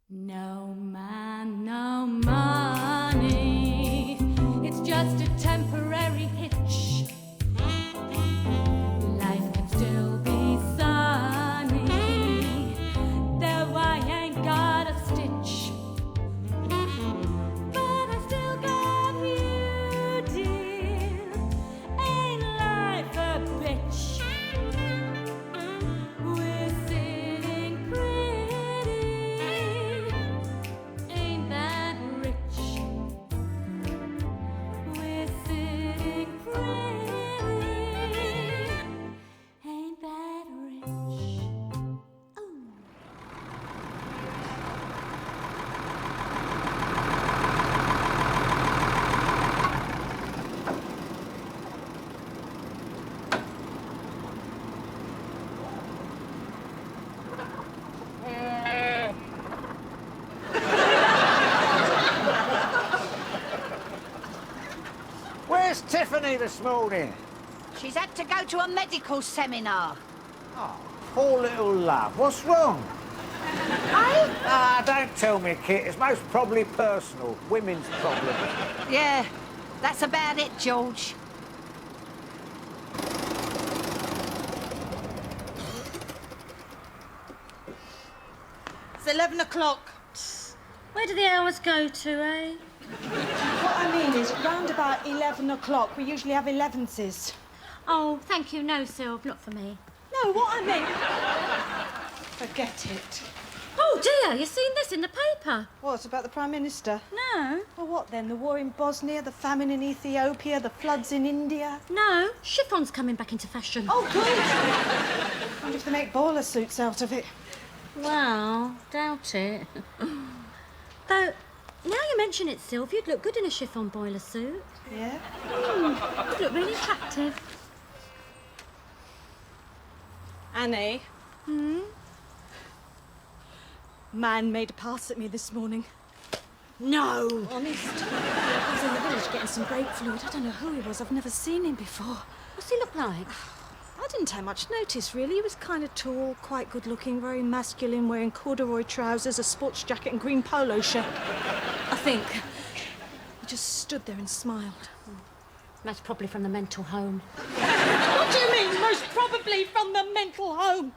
No man, no money, it's just a temporary hitch. Life can still be sunny, though I ain't got a stitch. But I still got you, dear, ain't life a bitch? We're sitting pretty, ain't that rich? We're sitting pretty, ain't that rich? Ooh. Where's Tiffany this morning? She's had to go to a medical seminar. Oh, poor little love. What's wrong? Eh? Ah, don't tell me, Kit. It's most probably personal. Women's problem. Yeah, that's about it, George. It's 11 o'clock. Where do the hours go to, eh? What I mean is, round about 11 o'clock, we usually have 11ses. Oh, thank you. No, Sylv, not for me. No, what I mean... Forget it. Oh, dear, you seen this in the paper? What, about the Prime Minister? No. Well, what then? The war in Bosnia, the famine in Ethiopia, the floods in India? No, chiffon's coming back into fashion. Oh, good. I wonder if they make boiler suits out of it. Well, doubt it. Though, now you mention it, Sylv, you'd look good in a chiffon boiler suit. Yeah? You'd look really attractive. Annie? Man made a pass at me this morning. No. Honest. I was in the village getting some brake fluid. I don't know who he was. I've never seen him before. What's he look like? I didn't take much notice, really. He was kind of tall, quite good-looking, very masculine, wearing corduroy trousers, a sports jacket and green polo shirt. I think. He just stood there and smiled. Most probably from the mental home. What do you mean, most probably from the mental home?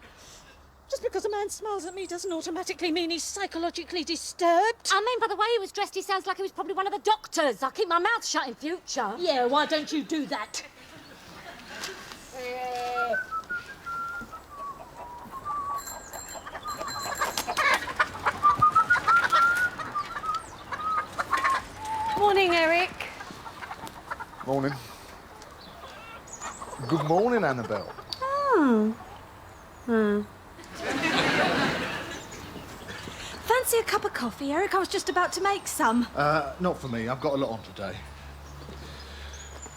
Just because a man smiles at me doesn't automatically mean he's psychologically disturbed. I mean, by the way he was dressed, he sounds like he was probably one of the doctors. I'll keep my mouth shut in future. Yeah, why don't you do that? Morning, Eric. Morning. Good morning, Annabelle. Fancy a cup of coffee, Eric? I was just about to make some. Not for me. I've got a lot on today.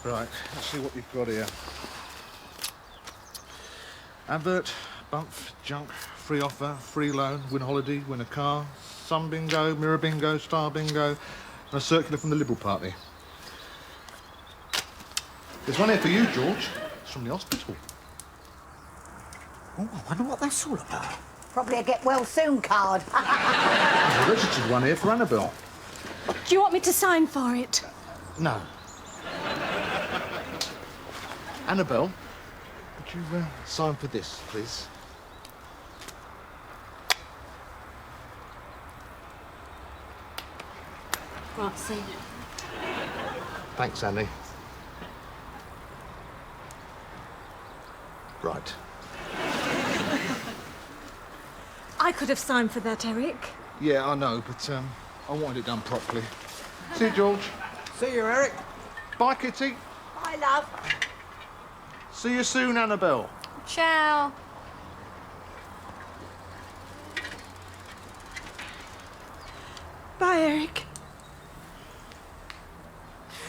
Right, let's see what you've got here. Advert, bump, junk, free offer, free loan, win holiday, win a car, sun bingo, mirror bingo, star bingo, and a circular from the Liberal Party. There's one here for you, George. It's from the hospital. Oh, I wonder what that's all about. Probably a get well soon card. There's a registered one here for Annabelle. Do you want me to sign for it? No. Annabelle, would you sign for this, please? Right, see. Thanks, Annie. Right. I could have signed for that, Eric. Yeah, I know, but I wanted it done properly. See you, George. See you, Eric. Bye, Kitty. Bye, love. See you soon, Annabelle. Ciao. Bye, Eric.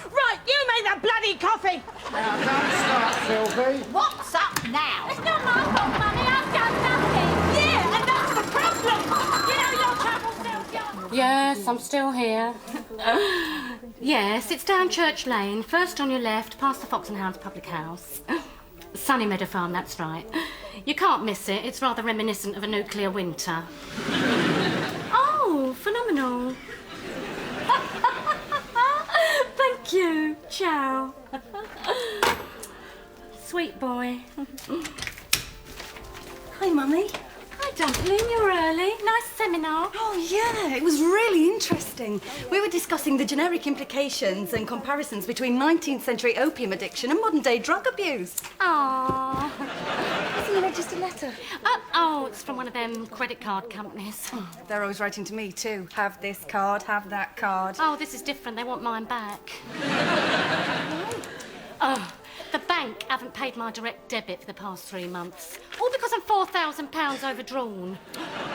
Right, you made that bloody coffee! Now, don't start, Sylvie. What's up now? It's not my fault, Mummy. I've done nothing. Yeah, and that's the problem! You know your trouble, Sylvia. Yes, I'm still here. Yes, it's down Church Lane, first on your left, past the Fox and Hounds public house. Sunny Meadow Farm, that's right. You can't miss it. It's rather reminiscent of a nuclear winter. Oh, Hi, Mummy. Hi, Dumpling, you're early. Nice seminar. Oh, yeah, it was really interesting. We were discussing the generic implications and comparisons between 19th century opium addiction and modern day drug abuse. Aww. Isn't it just a letter? Oh, it's from one of them credit card companies. They're always writing to me, too. Have this card, have that card. Oh, this is different. They want mine back. Oh, the bank haven't paid my direct debit for the past 3 months. All because I'm £4,000 overdrawn.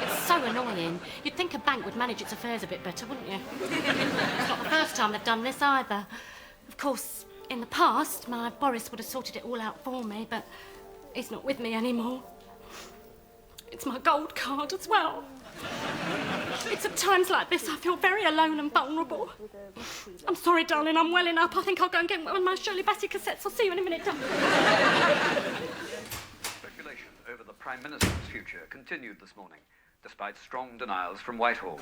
It's so annoying. You'd think a bank would manage its affairs a bit better, wouldn't you? It's not the first time they've done this either. Of course, in the past, my Boris would have sorted it all out for me, but he's not with me anymore. It's my gold card as well. It's at times like this I feel very alone and vulnerable. I'm sorry, darling, I'm welling up. I think I'll go and get one of my Shirley Bassey cassettes. I'll see you in a minute, darling. Speculation over the Prime Minister's future continued this morning, despite strong denials from Whitehall.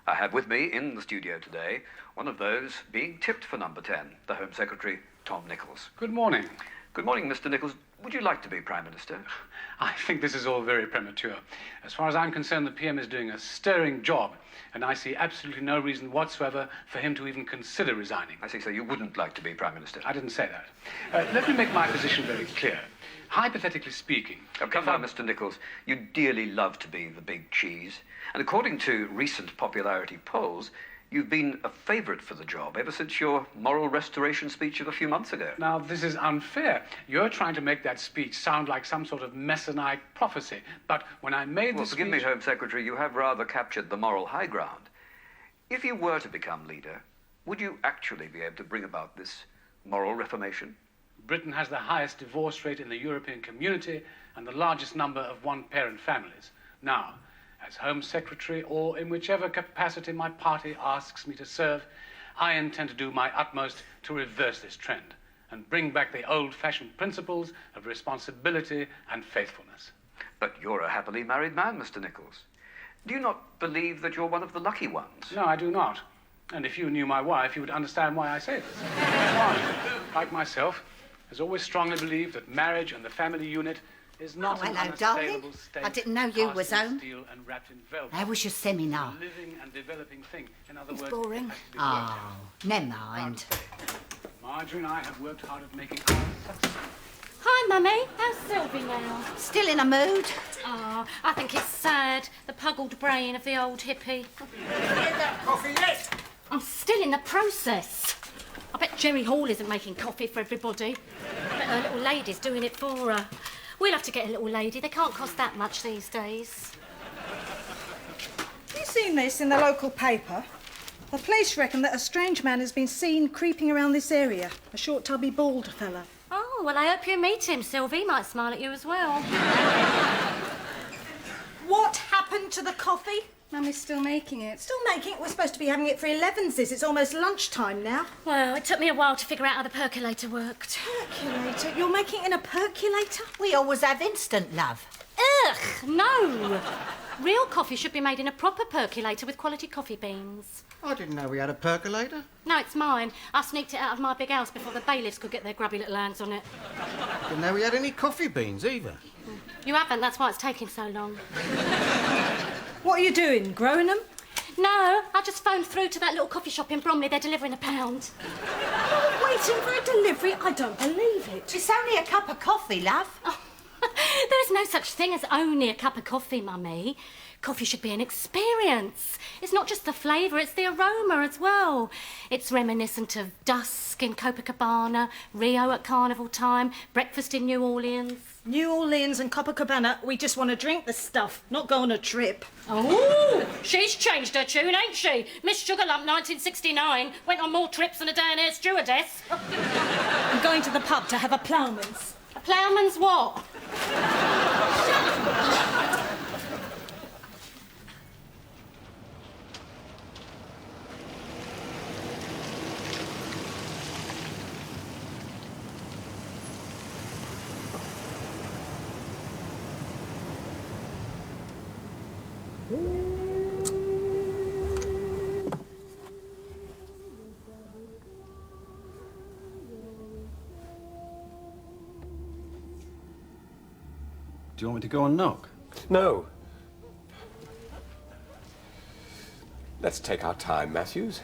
I have with me in the studio today one of those being tipped for number 10, the Home Secretary, Tom Nichols. Good morning. Good morning, Mr. Nichols. Would you like to be Prime Minister? I think this is all very premature. As far as I'm concerned, the PM is doing a stirring job, and I see absolutely no reason whatsoever for him to even consider resigning. I see, so you wouldn't like to be Prime Minister. I didn't say that. Let me make my position very clear. Hypothetically speaking... Come now, Mr. Nichols. You dearly love to be the big cheese. And according to recent popularity polls, you've been a favourite for the job ever since your moral restoration speech of a few months ago. Now, this is unfair. You're trying to make that speech sound like some sort of messianic prophecy. But when I made the speech... Forgive me, Home Secretary, you have rather captured the moral high ground. If you were to become leader, would you actually be able to bring about this moral reformation? Britain has the highest divorce rate in the European community and the largest number of one-parent families. Now, as Home Secretary, or in whichever capacity my party asks me to serve, I intend to do my utmost to reverse this trend and bring back the old-fashioned principles of responsibility and faithfulness. But you're a happily married man, Mr. Nichols. Do you not believe that you're one of the lucky ones? No, I do not. And if you knew my wife, you would understand why I say this. One, like myself, has always strongly believed that marriage and the family unit is not an hello, unassailable darling. state. I didn't know you was cast in home. steel and wrapped in velvet. How was your seminar? It's a living and developing thing. In other It's words, boring. it has to be worked Oh, never mind. out. Marjorie and I have worked hard at making our success. Hi, Mummy. How's Sylvie now? Still in a mood? Oh, I think it's sad. The puggled brain of the old hippie. Coffee yet? I'm still in the process. I bet Jerry Hall isn't making coffee for everybody. I bet her little lady's doing it for her. We'll have to get a little lady. They can't cost that much these days. Have you seen this in the local paper? The police reckon that a strange man has been seen creeping around this area. A short, tubby, bald fella. Oh, well, I hope you meet him, Sylvie. Might smile at you as well. What happened to the coffee? Mummy's still making it. Still making it? We're supposed to be having it for 11s. It's almost lunchtime now. Well, it took me a while to figure out how the percolator worked. Percolator? You're making it in a percolator? We always have instant, love. Ugh, no. Real coffee should be made in a proper percolator with quality coffee beans. I didn't know we had a percolator. No, it's mine. I sneaked it out of my big house before the bailiffs could get their grubby little hands on it. Didn't know we had any coffee beans either. You haven't, that's why it's taking so long. What are you doing? Growing them? No, I just phoned through to that little coffee shop in Bromley. They're delivering £1. You're waiting for a delivery? I don't believe it. It's only a cup of coffee, love. Oh, there is no such thing as only a cup of coffee, Mummy. Coffee should be an experience. It's not just the flavour, it's the aroma as well. It's reminiscent of dusk in Copacabana, Rio at carnival time, breakfast in New Orleans. New Orleans and Copacabana, we just want to drink the stuff, not go on a trip. Oh, she's changed her tune, ain't she? Miss Sugarlump 1969 went on more trips than a down air stewardess. I'm going to the pub to have a ploughman's. A ploughman's what? you want me to go and knock? No. Let's take our time, Matthews.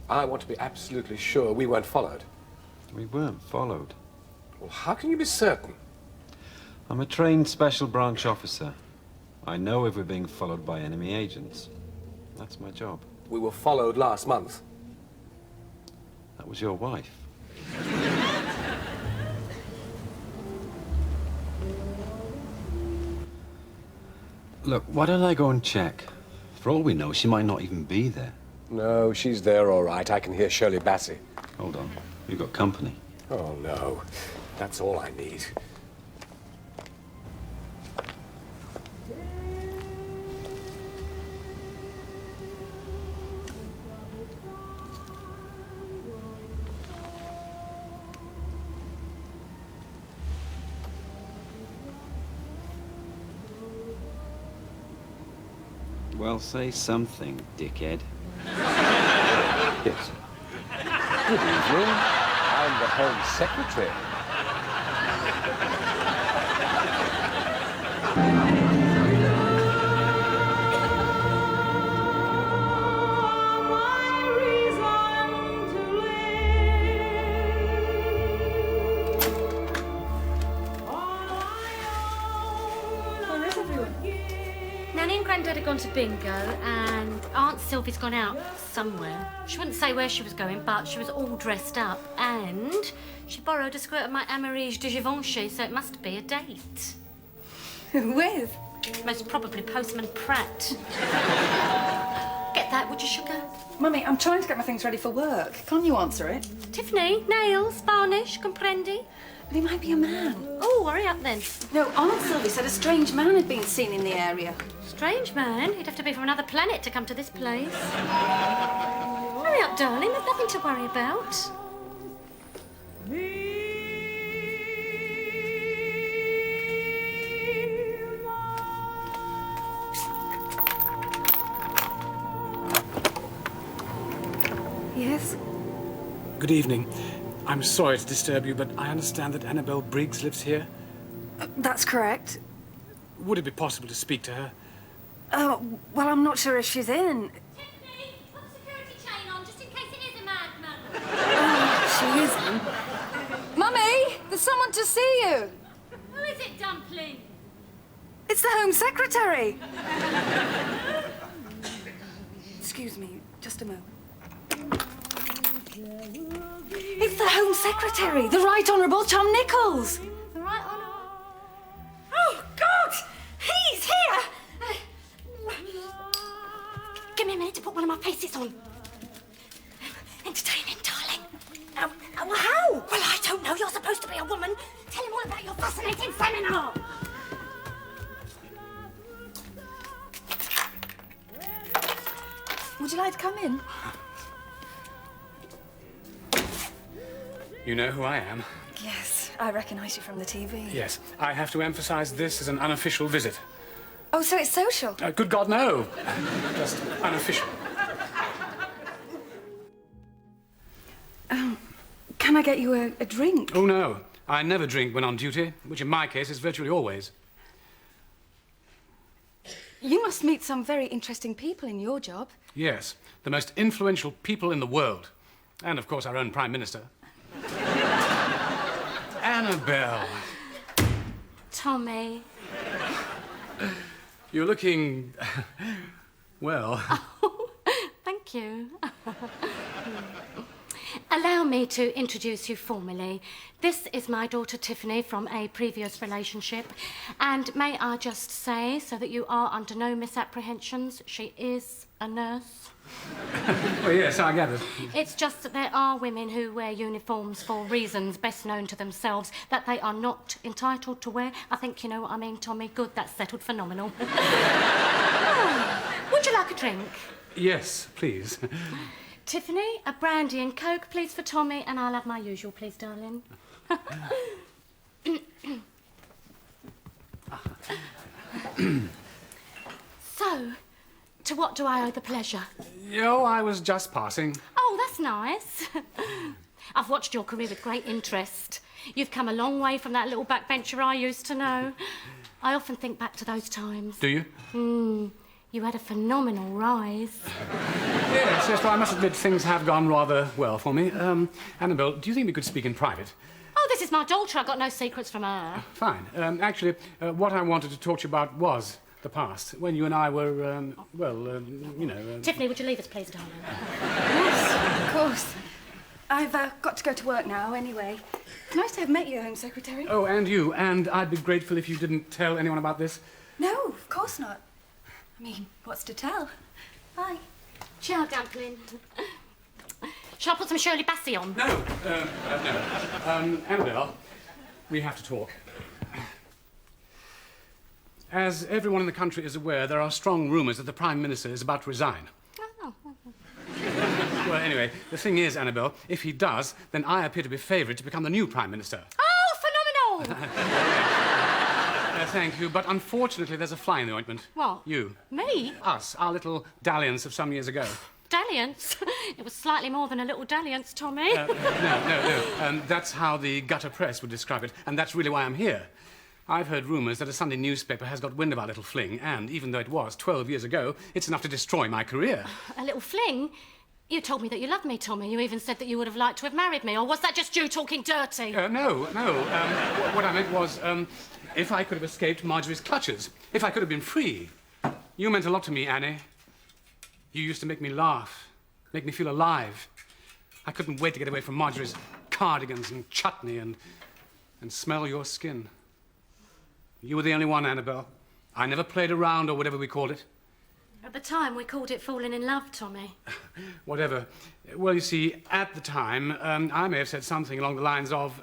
I want to be absolutely sure we weren't followed. We weren't followed. Well, how can you be certain? I'm a trained special branch officer. I know if we're being followed by enemy agents. That's my job. We were followed last month. That was your wife. Look, why don't I go and check? For all we know, she might not even be there. No, she's there all right. I can hear Shirley Bassey. Hold on. You've got company. Oh, no. That's all I need. Well, say something, dickhead. Yes. Good evening. I'm the Home Secretary. Where is everyone? Nanny and Grandad have gone to bingo, and Aunt Sylvie's gone out somewhere. She wouldn't say where she was going, but she was all dressed up, and she borrowed a squirt of my Amarige de Givenchy, so it must be a date. With? Most probably Postman Pratt. Get that, would you, sugar? Mummy, I'm trying to get my things ready for work. Can't you answer it? Tiffany, nails, varnish, comprendi? But he might be a man. Oh, hurry up then. No, Aunt Sylvie said a strange man had been seen in the area. Strange man. He'd have to be from another planet to come to this place. Hurry up, darling. There's nothing to worry about. Yes? Good evening. I'm sorry to disturb you, but I understand that Annabel Briggs lives here. That's correct. Would it be possible to speak to her? Well, I'm not sure if she's in. Tiffany, put the security chain on just in case it is a madman. She isn't. Mummy, there's someone to see you. Who is it, Dumpling? It's the Home Secretary. Excuse me, just a moment. It's the Home Secretary, the Right Honourable Tom Nichols. The right honour. Oh, God! He's here! Give me a minute to put one of my faces on. Entertaining, darling. How? Well, I don't know. You're supposed to be a woman. Tell him all about your fascinating seminar. Would you like to come in? You know who I am? Yes, I recognise you from the TV. Yes. I have to emphasize this as an unofficial visit. Oh, so it's social? Good God, no. Just unofficial. Can I get you a drink? Oh, no. I never drink when on duty, which in my case is virtually always. You must meet some very interesting people in your job. Yes. The most influential people in the world. And, of course, our own Prime Minister. Annabel. Tommy. You're looking... well... Oh, thank you. Allow me to introduce you formally. This is my daughter Tiffany from a previous relationship. And may I just say, so that you are under no misapprehensions, she is a nurse. Oh, yes, I gathered. It's just that there are women who wear uniforms for reasons best known to themselves that they are not entitled to wear. I think you know what I mean, Tommy. Good, that's settled. Phenomenal. Would you like a drink? Yes, please. Tiffany, a brandy and Coke, please, for Tommy, and I'll have my usual, please, darling. So, to what do I owe the pleasure? Oh, I was just passing. Oh, that's nice. I've watched your career with great interest. You've come a long way from that little backbencher I used to know. I often think back to those times. Do you? You had a phenomenal rise. Yes, well, I must admit things have gone rather well for me. Annabelle, do you think we could speak in private? Oh, this is my daughter. I've got no secrets from her. Fine. Actually, what I wanted to talk to you about was the past, when you and I were, you know... Tiffany, would you leave us, please, darling? Yes, of course. I've got to go to work now, anyway. Nice to have met you, Home Secretary. Oh, and you. And I'd be grateful if you didn't tell anyone about this. No, of course not. I mean, what's to tell? Bye. Ciao, Dumpling. Shall I put some Shirley Bassey on? No, no. Annabelle, we have to talk. As everyone in the country is aware, there are strong rumours that the Prime Minister is about to resign. Well, anyway, the thing is, Annabelle, if he does, then I appear to be favoured to become the new Prime Minister. Oh, phenomenal! Thank you, but unfortunately there's a fly in the ointment. What? You. Me? Us, our little dalliance of some years ago. Dalliance? It was slightly more than a little dalliance, Tommy. No. That's how the gutter press would describe it, and that's really why I'm here. I've heard rumours that a Sunday newspaper has got wind of our little fling, and even though it was 12 years ago, it's enough to destroy my career. A little fling? You told me that you loved me, Tommy. You even said that you would have liked to have married me, or was that just you talking dirty? No. What I meant was, if I could have escaped Marjorie's clutches, if I could have been free. You meant a lot to me, Annie. You used to make me laugh, make me feel alive. I couldn't wait to get away from Marjorie's cardigans and chutney and smell your skin. You were the only one, Annabelle. I never played around or whatever we called it. At the time, we called it falling in love, Tommy. Whatever. Well, you see, at the time, I may have said something along the lines of,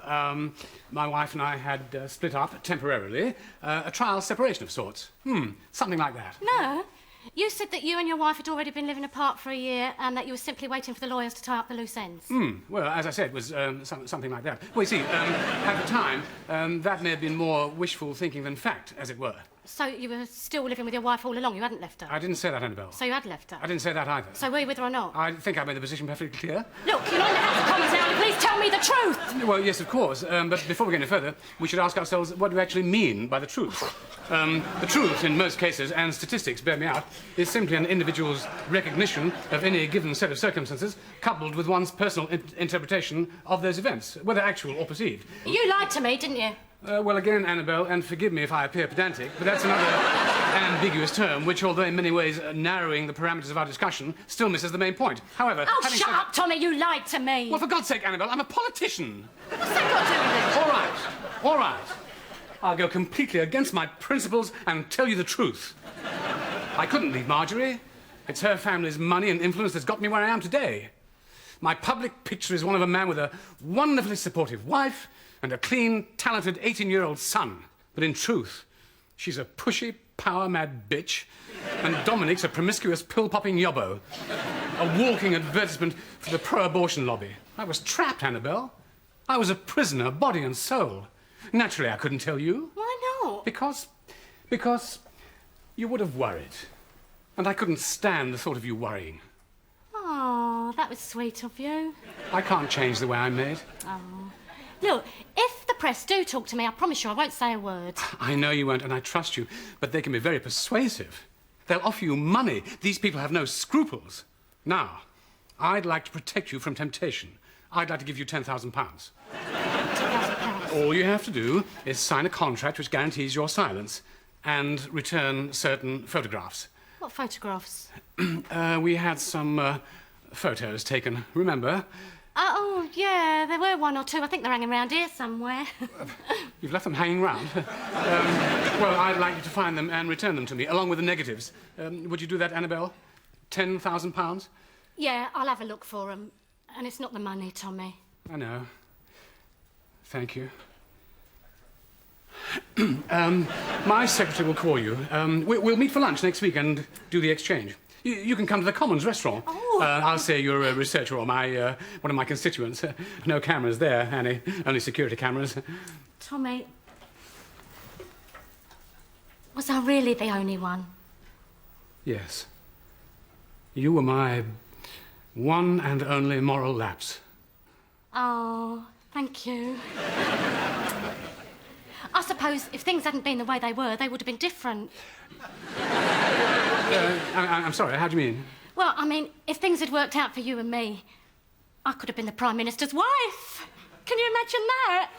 my wife and I had split up temporarily, a trial separation of sorts. Something like that. No. You said that you and your wife had already been living apart for a year and that you were simply waiting for the lawyers to tie up the loose ends. Well, as I said, it was something like that. Well, you see, at the time, that may have been more wishful thinking than fact, as it were. So you were still living with your wife all along? You hadn't left her? I didn't say that, Annabelle. So you had left her? I didn't say that either. So were you with her or not? I think I made the position perfectly clear. Look, you're not in the House of Commons now, please tell me the truth! Well, yes, of course. But before we go any further, we should ask ourselves what do we actually mean by the truth. The truth, in most cases, and statistics bear me out, is simply an individual's recognition of any given set of circumstances, coupled with one's personal interpretation of those events, whether actual or perceived. You lied to me, didn't you? Well, again, Annabelle, and forgive me if I appear pedantic, but that's another ambiguous term, which, although in many ways narrowing the parameters of our discussion, still misses the main point. However... Oh, shut up, Tommy, you lied to me! Well, for God's sake, Annabelle, I'm a politician! What's that got to do with it? All right. I'll go completely against my principles and tell you the truth. I couldn't leave Marjorie. It's her family's money and influence that's got me where I am today. My public picture is one of a man with a wonderfully supportive wife and a clean, talented 18-year-old son. But in truth, she's a pushy, power-mad bitch, and Dominic's a promiscuous, pill-popping yobbo. A walking advertisement for the pro-abortion lobby. I was trapped, Annabelle. I was a prisoner, body and soul. Naturally, I couldn't tell you. Why not? Because you would have worried. And I couldn't stand the thought of you worrying. Oh, that was sweet of you. I can't change the way I'm made. Oh. Look, if the press do talk to me, I promise you I won't say a word. I know you won't, and I trust you, but they can be very persuasive. They'll offer you money. These people have no scruples. Now, I'd like to protect you from temptation. I'd like to give you £10,000. £10,000? All you have to do is sign a contract which guarantees your silence and return certain photographs. What photographs? We had some photos taken, remember? Oh, yeah, there were one or two. I think they're hanging around here somewhere. You've left them hanging round? Well, I'd like you to find them and return them to me, along with the negatives. Would you do that, Annabelle? £10,000? Yeah, I'll have a look for them. And it's not the money, Tommy. I know. Thank you. My secretary will call you. We'll meet for lunch next week and do the exchange. You can come to the Commons restaurant. Oh. I'll say you're a researcher or one of my constituents. No cameras there, Annie. Only security cameras. Tommy, was I really the only one? Yes. You were my one and only moral lapse. Oh, thank you. I suppose if things hadn't been the way they were, they would have been different. I'm sorry, how do you mean? Well, I mean, if things had worked out for you and me, I could have been the Prime Minister's wife. Can you imagine that?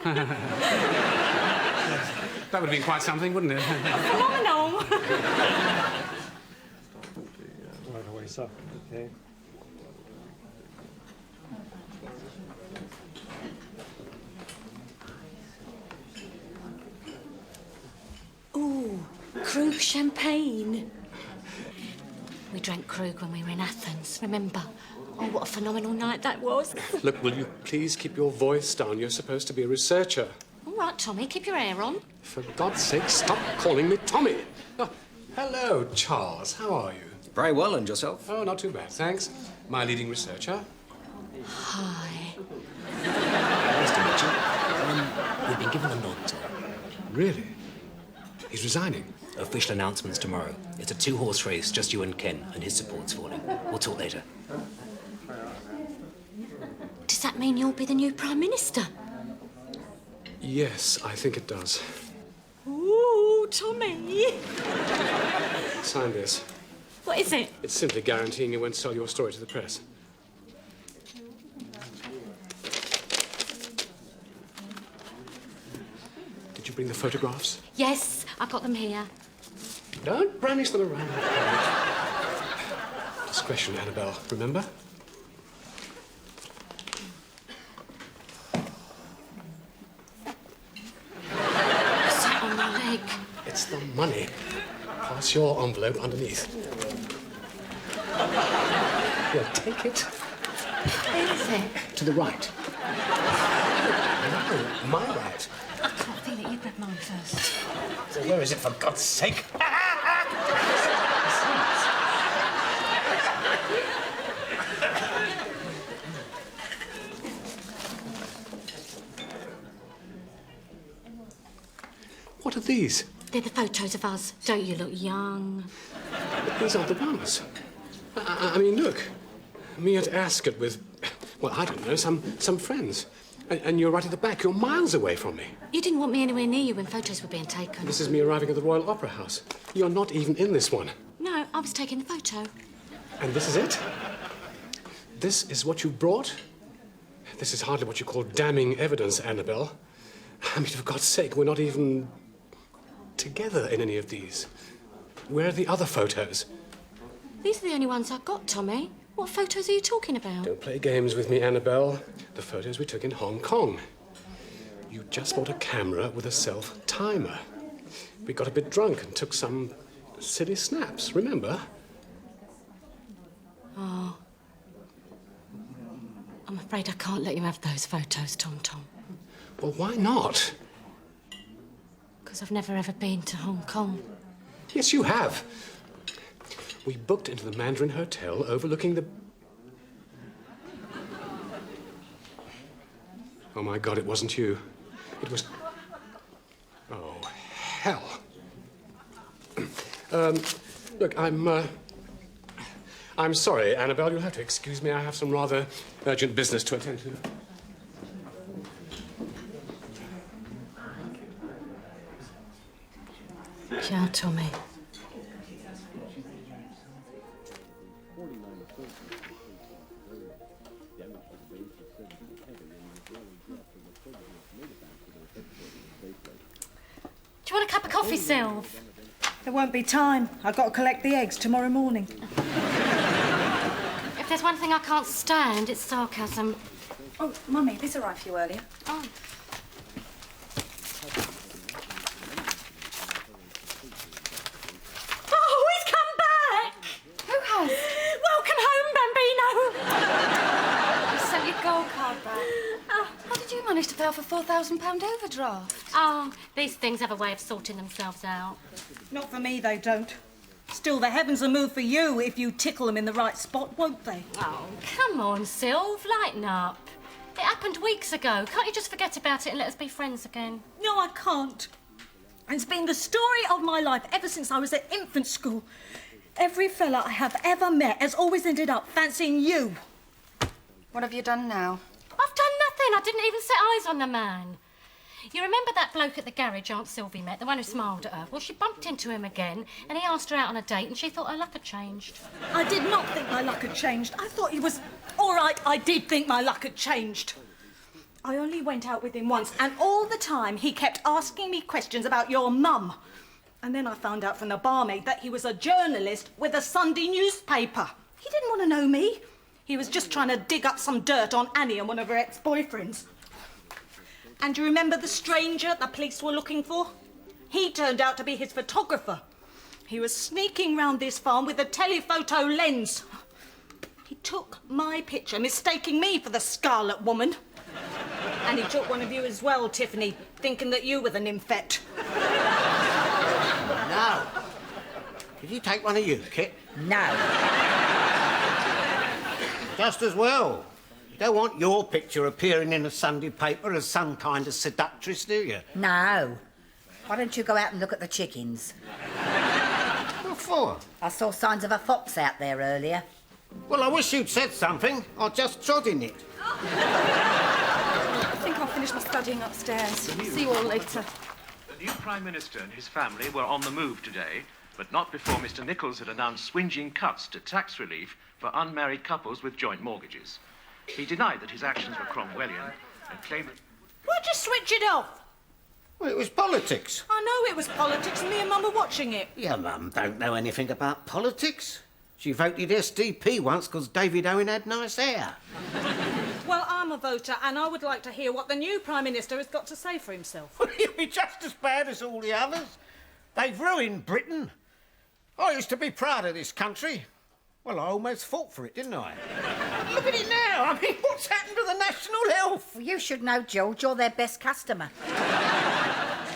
That would have been quite something, wouldn't it? Phenomenal. Right away, sir. Okay. Ooh, Krug champagne. We drank Krug when we were in Athens, remember? Oh, what a phenomenal night that was. Look, will you please keep your voice down? You're supposed to be a researcher. All right, Tommy, keep your hair on. For God's sake, stop calling me Tommy. Oh, hello, Charles. How are you? Very well, and yourself? Oh, not too bad, thanks. My leading researcher. Hi. Nice to meet you. We've been given a nod to him. Really? He's resigning? Official announcements tomorrow. It's a two-horse race, just you and Ken, and his support's falling. We'll talk later. Does that mean you'll be the new Prime Minister? Yes, I think it does. Ooh, Tommy. Sign this. What is it? It's simply guaranteeing you won't sell your story to the press. Did you bring the photographs? Yes, I got them here. Don't brandish them around. Discretion, Annabelle, remember? What's that on my leg? It's the money. Pass your envelope underneath. Here, take it. Where is it? To the right. No, my right. I can't feel it. You grab mine first. So where is it, for God's sake? What are these? They're the photos of us. Don't you look young? But these aren't the ones. I mean, look. Me at Ascot with, well, I don't know, some friends. And you're right at the back. You're miles away from me. You didn't want me anywhere near you when photos were being taken. This is me arriving at the Royal Opera House. You're not even in this one. No, I was taking the photo. And this is it? This is what you brought? This is hardly what you call damning evidence, Annabelle. I mean, for God's sake, we're not even together in any of these. Where are the other photos? These are the only ones I've got, Tommy. What photos are you talking about? Don't play games with me, Annabelle. The photos we took in Hong Kong. You just bought a camera with a self-timer. We got a bit drunk and took some silly snaps, remember? Oh. I'm afraid I can't let you have those photos, Tom. Well, why not? Because I've never ever been to Hong Kong. Yes, you have. We booked into the Mandarin Hotel overlooking the... Oh, my God, it wasn't you. It was... Oh, hell. Look, I'm sorry, Annabelle. You'll have to excuse me. I have some rather urgent business to attend to. Ciao, Tommy. Do you want a cup of coffee, Sylv? There won't be time. I've got to collect the eggs tomorrow morning. If there's one thing I can't stand, it's sarcasm. Oh, Mummy, this arrived for you earlier. Oh. Oh, he's come back! Who has? Welcome home, Bambino! You sent your gold card back. How did you manage to pay off a £4,000 overdraft? Oh, these things have a way of sorting themselves out. Not for me, they don't. Still, the heavens will move for you if you tickle them in the right spot, won't they? Oh, come on, Sylv, lighten up. It happened weeks ago. Can't you just forget about it and let us be friends again? No, I can't. It's been the story of my life ever since I was at infant school. Every fella I have ever met has always ended up fancying you. What have you done now? I've done nothing. I didn't even set eyes on the man. You remember that bloke at the garage Aunt Sylvie met, the one who smiled at her? Well, she bumped into him again, and he asked her out on a date, and she thought her luck had changed. I did not think my luck had changed. I thought he was... All right, I did think my luck had changed. I only went out with him once, and all the time he kept asking me questions about your mum. And then I found out from the barmaid that he was a journalist with a Sunday newspaper. He didn't want to know me. He was just trying to dig up some dirt on Annie and one of her ex-boyfriends. And do you remember the stranger the police were looking for? He turned out to be his photographer. He was sneaking round this farm with a telephoto lens. He took my picture, mistaking me for the Scarlet Woman. And he took one of you as well, Tiffany, thinking that you were the nymphette. No. Did you take one of you, Kit? No. Just as well. You don't want your picture appearing in a Sunday paper as some kind of seductress, do you? No. Why don't you go out and look at the chickens? What for? I saw signs of a fox out there earlier. Well, I wish you'd said something. I just trod in it. I think I'll finish my studying upstairs. See you all later. The new Prime Minister and his family were on the move today, but not before Mr. Nichols had announced swingeing cuts to tax relief for unmarried couples with joint mortgages. He denied that his actions were Cromwellian and claimed that... Why'd you switch it off? Well, it was politics. I know it was politics and me and Mum were watching it. Your mum don't know anything about politics. She voted SDP once because David Owen had nice hair. Well, I'm a voter and I would like to hear what the new Prime Minister has got to say for himself. Well, he'll be just as bad as all the others. They've ruined Britain. I used to be proud of this country. Well, I almost fought for it, didn't I? Look at it now. I mean, what's happened to the national health? Well, you should know, George, you're their best customer.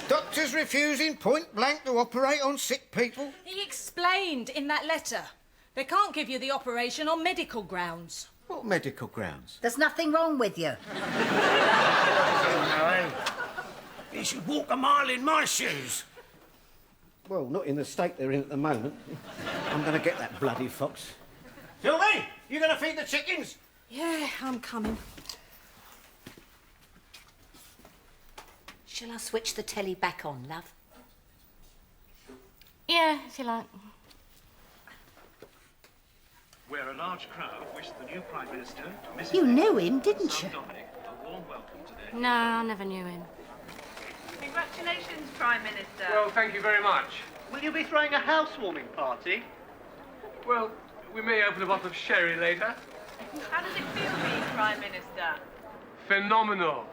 Doctors refusing point blank to operate on sick people. He explained in that letter. They can't give you the operation on medical grounds. What medical grounds? There's nothing wrong with you. You should walk a mile in my shoes. Well, not in the state they're in at the moment. I'm going to get that bloody fox. Sylvie, you going to feed the chickens? Yeah, I'm coming. Shall I switch the telly back on, love? Yeah, if you like. Where a large crowd wished the new Prime Minister, Mrs. You knew him, didn't son you? Dominic, a warm welcome to their... No, I never knew him. Congratulations, Prime Minister. Well, thank you very much. Will you be throwing a housewarming party? Well, we may open a bottle of sherry later. How does it feel being Prime Minister? Phenomenal.